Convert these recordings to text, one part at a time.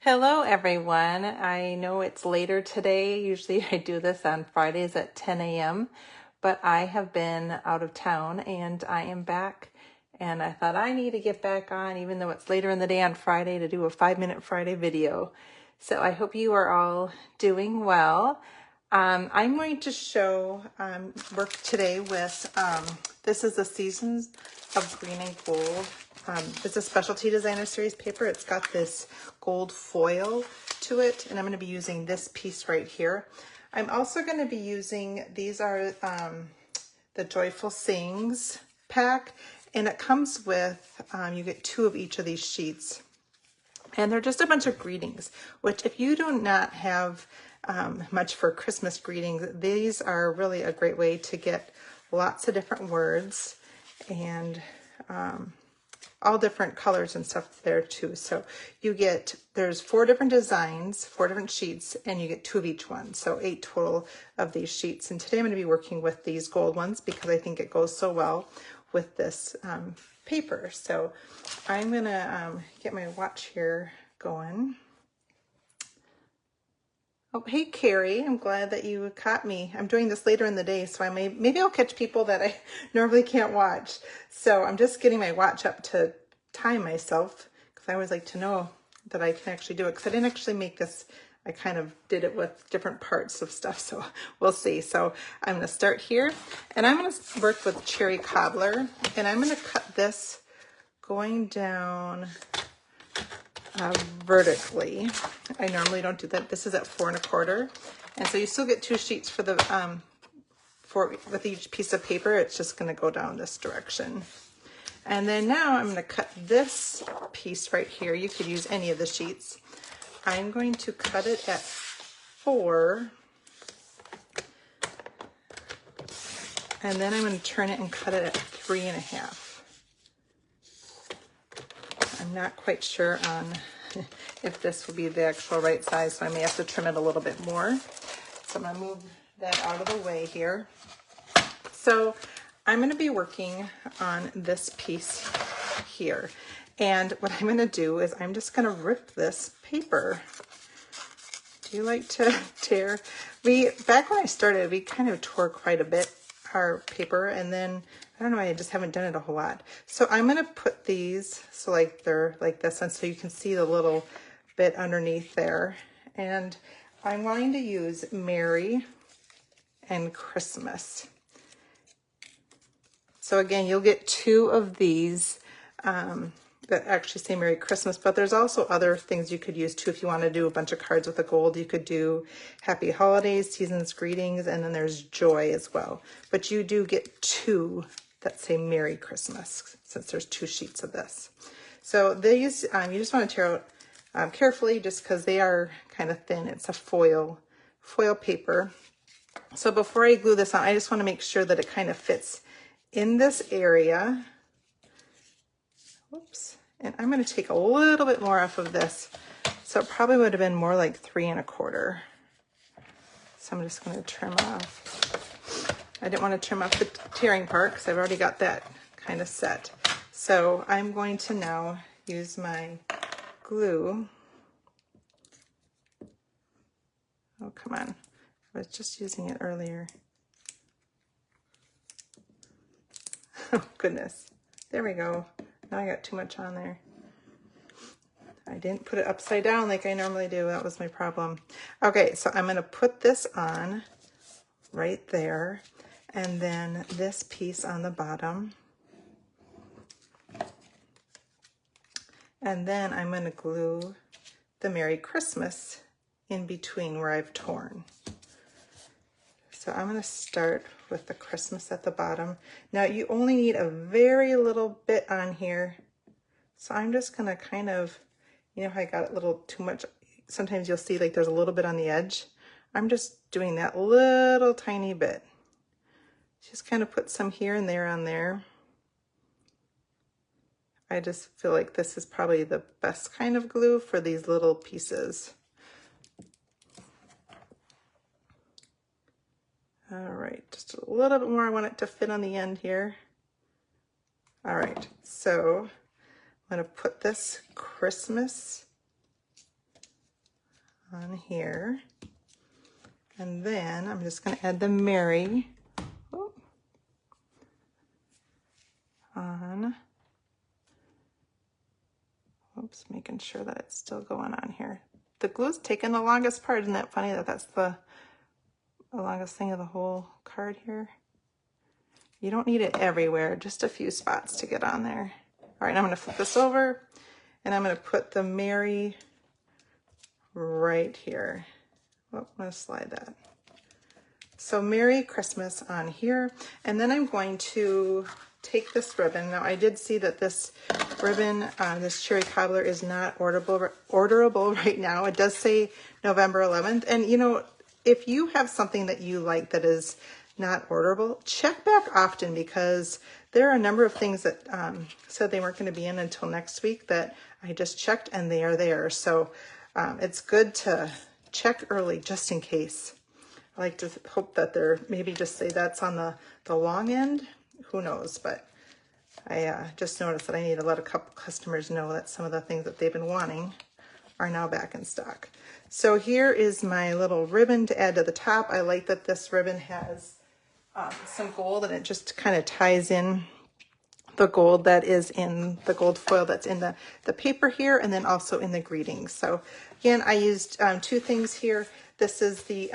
Hello everyone. I know it's later today. Usually I do this on Fridays at 10 a.m., but I have been out of town and I am back, and I thought I need to get back on even though it's later in the day on Friday to do a 5-minute Friday video. So I hope you are all doing well. I'm going to show work today with, this is the Seasons of Green and Gold. It's a Specialty Designer Series paper. It's got this gold foil to it, and I'm going to be using this piece right here. I'm also going to be using, these are the Joyful Sayings pack, and it comes with, you get 2 of each of these sheets. And they're just a bunch of greetings, which if you do not have much for Christmas greetings, these are really a great way to get lots of different words and all different colors and stuff there too. So you get, there's 4 different designs, 4 different sheets, and you get 2 of each one. So 8 total of these sheets. And today I'm going to be working with these gold ones because I think it goes so well with this paper. So I'm going to get my watch here going. Oh, hey Carrie, I'm glad that you caught me. I'm doing this later in the day, so maybe I'll catch people that I normally can't watch. So I'm just getting my watch up to time myself because I always like to know that I can actually do it, because I didn't actually make this. I kind of did it with different parts of stuff, so we'll see. So I'm going to start here, and I'm going to work with cherry cobbler, and I'm going to cut this going down vertically. I normally don't do that. This is at 4 1/4, and so you still get 2 sheets for the with each piece of paper. It's just going to go down this direction. And then now I'm going to cut this piece right here. You could use any of the sheets. I'm going to cut it at 4, and then I'm going to turn it and cut it at 3 1/2. I'm not quite sure on if this will be the actual right size, so I may have to trim it a little bit more. So I'm going to move that out of the way here. So I'm going to be working on this piece here. And what I'm going to do is I'm just going to rip this paper. Do you like to tear? Back when I started, we kind of tore quite a bit, our paper, and then I don't know, I just haven't done it a whole lot. So I'm going to put these so like they're like this, and so you can see the little bit underneath there. And I'm going to use Merry and Christmas. So again, you'll get 2 of these that actually say Merry Christmas, but there's also other things you could use too. If you want to do a bunch of cards with the gold, you could do Happy Holidays, Seasons Greetings, and then there's Joy as well. But you do get 2 that say Merry Christmas, since there's 2 sheets of this. So these, you just want to tear out carefully, just because they are kind of thin. It's a foil paper. So before I glue this on, I just want to make sure that it kind of fits in this area. Whoops. And I'm going to take a little bit more off of this. So it probably would have been more like 3 1/4. So I'm just going to trim off. I didn't want to trim off the tearing part because I've already got that kind of set. So I'm going to now use my glue. Oh, come on. I was just using it earlier. Oh, goodness. There we go. Now I got too much on there. I didn't put it upside down like I normally do. That was my problem. Okay, so I'm going to put this on right there, and then this piece on the bottom. And then I'm going to glue the Merry Christmas in between where I've torn. So I'm going to start with the Christmas at the bottom. Now you only need a very little bit on here. So I'm just going to kind of, you know how I got it a little too much? Sometimes you'll see like there's a little bit on the edge. I'm just doing that little tiny bit. Just kind of put some here and there on there. I just feel like this is probably the best kind of glue for these little pieces. All right, just a little bit more. I want it to fit on the end here. All right, so I'm going to put this Christmas on here. And then I'm just going to add the Mary on. Oops, making sure that it's still going on here. The glue's taking the longest part. Isn't that funny that that's the longest thing of the whole card here? You don't need it everywhere, just a few spots to get on there. All right, I'm going to flip this over, and I'm going to put the Mary right here. Oh, I'm going to slide that. So Merry Christmas on here, and then I'm going to take this ribbon. Now I did see that this ribbon, this cherry cobbler, is not orderable right now. It does say November 11th, and you know, if you have something that you like that is not orderable, check back often, because there are a number of things that said they weren't going to be in until next week that I just checked and they are there. So it's good to check early just in case. I like to hope that they're, maybe just say that's on the long end. Who knows? But I just noticed that I need to let a couple customers know that some of the things that they've been wanting are now back in stock. So here is my little ribbon to add to the top. I like that this ribbon has some gold, and it just kind of ties in the gold that is in the gold foil that's in the paper here, and then also in the greetings. So again, I used two things here. This is the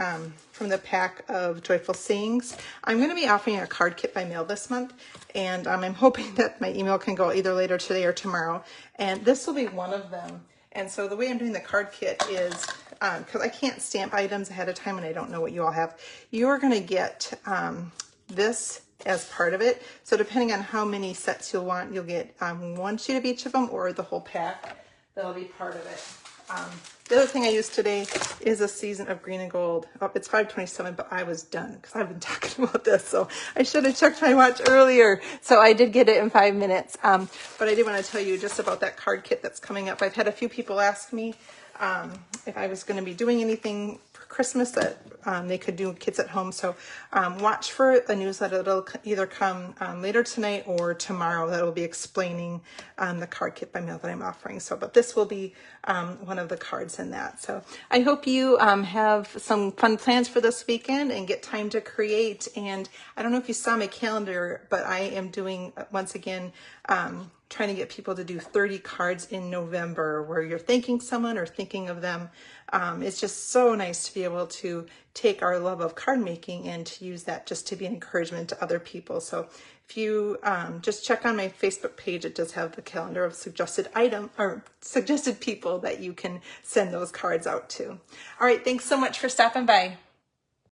from the pack of Joyful Sayings. I'm going to be offering a card kit by mail this month, and I'm hoping that my email can go either later today or tomorrow, and this will be one of them. And so the way I'm doing the card kit is, because I can't stamp items ahead of time and I don't know what you all have, you're going to get this as part of it. So depending on how many sets you'll want, you'll get one sheet of each of them, or the whole pack. That'll be part of it. The other thing I used today is a season of green and gold. Oh, it's 5:27, but I was done because I've been talking about this, so I should have checked my watch earlier. So I did get it in 5 minutes. But I did want to tell you just about that card kit that's coming up. I've had a few people ask me if I was going to be doing anything for Christmas that they could do kits at home. So watch for a newsletter that'll either come later tonight or tomorrow that will be explaining the card kit by mail that I'm offering. So, but this will be one of the cards in that. So I hope you have some fun plans for this weekend and get time to create. And I don't know if you saw my calendar, but I am doing, once again, trying to get people to do 30 cards in November where you're thanking someone or thinking of them. It's just so nice to be able to take our love of card making and to use that just to be an encouragement to other people. So if you just check on my Facebook page, it does have the calendar of suggested suggested people that you can send those cards out to. All right, thanks so much for stopping by.